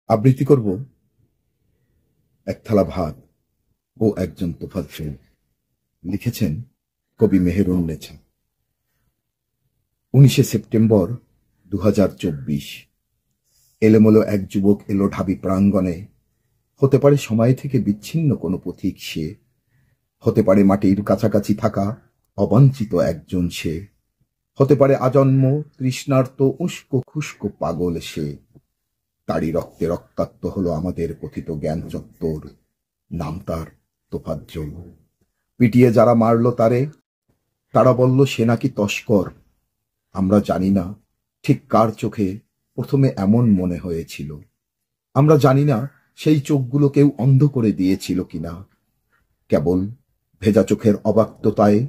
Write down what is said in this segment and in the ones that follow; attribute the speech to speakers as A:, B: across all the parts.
A: আবৃত্তি করব এক থালা ভাত ও একজন তোফাজ্জল। লিখেছেন কবি মেহেরুন্নেছা। 19শে সেপ্টেম্বর 2024। এলোমেলো এক যুবক এলো ঢাবি প্রাঙ্গণে। হতে পারে সময় থেকে বিচ্ছিন্ন কোনো পথিক সে, হতে পারে মাটির কাছাকাছি থাকা অবাঞ্ছিত একজন সে, হতে পারে আজন্ম তৃষ্ণার্ত উস্কো খুস্কো পাগল সে। তারই রক্তে রক্তাক্ত হলো আমাদের কথিত জ্ঞান চত্বর। নাম তার তোফাজ্জল। পিটিয়ে যারা মারল তারে, তারা বলল সে নাকি তস্কর। আমরা জানি না ঠিক কার চোখে প্রথমে এমন মনে হয়েছিল। আমরা জানি না সেই চোখগুলো কেউ অন্ধ করে দিয়েছিল কিনা। কেবল ভেজা চোখের অবাক্যতায়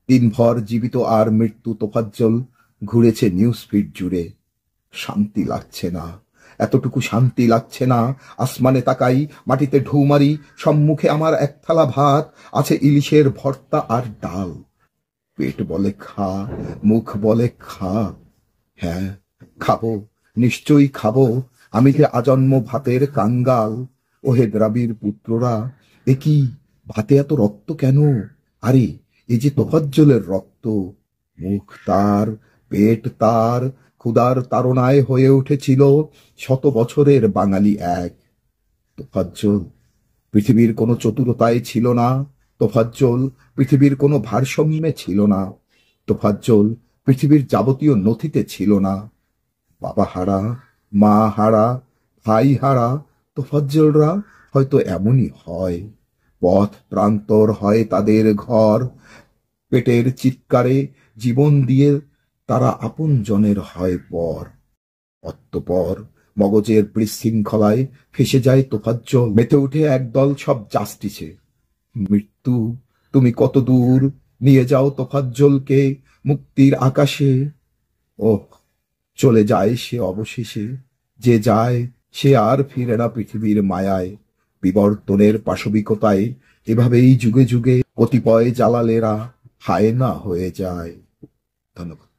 A: দিনভর জীবিত আর মৃত্যু তোফাজ্জল ঘুরেছে নিউজ ফিড জুড়ে। শান্তি লাগছে না, এতটুকু শান্তি লাগছে না। আসমানে তাকাই, মাটিতে ঢু মারি, সম্মুখে আমার এক থালা ভাত, আছে ইলিশের ভর্তা আর ডাল। পেট বলে খা, মুখ বলে খা। হ্যাঁ, খাবো, নিশ্চয়ই খাবো। আমি যে আজন্ম ভাতের কাঙ্গাল। ওহে দ্রাবিড় পুত্ররা, এ কি ভাতে এত রক্ত কেন? আরে এ যে তোফাজ্জলের রক্ত। মুখ তার, পেট তার, ক্ষুধার তাড়নায় হয়ে উঠেছিল 100 বছরের বাঙালি এক। তোফাজ্জল পৃথিবীর কোনো চতুরতায় ছিল না। তোফাজ্জল পৃথিবীর কোনো ভারসাম্যে ছিল না। তোফাজ্জল পৃথিবীর যাবতীয় নথিতে ছিল না। বাবা হারা, মা হারা, ভাই হারা তোফাজ্জলরা হয়তো এমনই হয়। পথ প্রান্তর হয় তাদের ঘর। পেটের চিৎকারে জীবন দিয়ে তারা আপন জনের হয় পর। অতঃপর মগজের বিশৃঙ্খলায় ফেসে যায় তোফাজ্জল। মেতে উঠে একদল সব জাস্টিসে। মৃত্যু তুমি কত দূর নিয়ে যাও তোফাজ্জলকে মুক্তির আকাশে। ওহ, চলে যায় সে অবশেষে। যে যায় সে আর ফিরে না পৃথিবীর মায়ায়। বিবর্তনের পাশবিকতায় এভাবেই যুগে যুগে কতিপয় জালালেরা হায় না হয়ে যায়। ধন্যবাদ।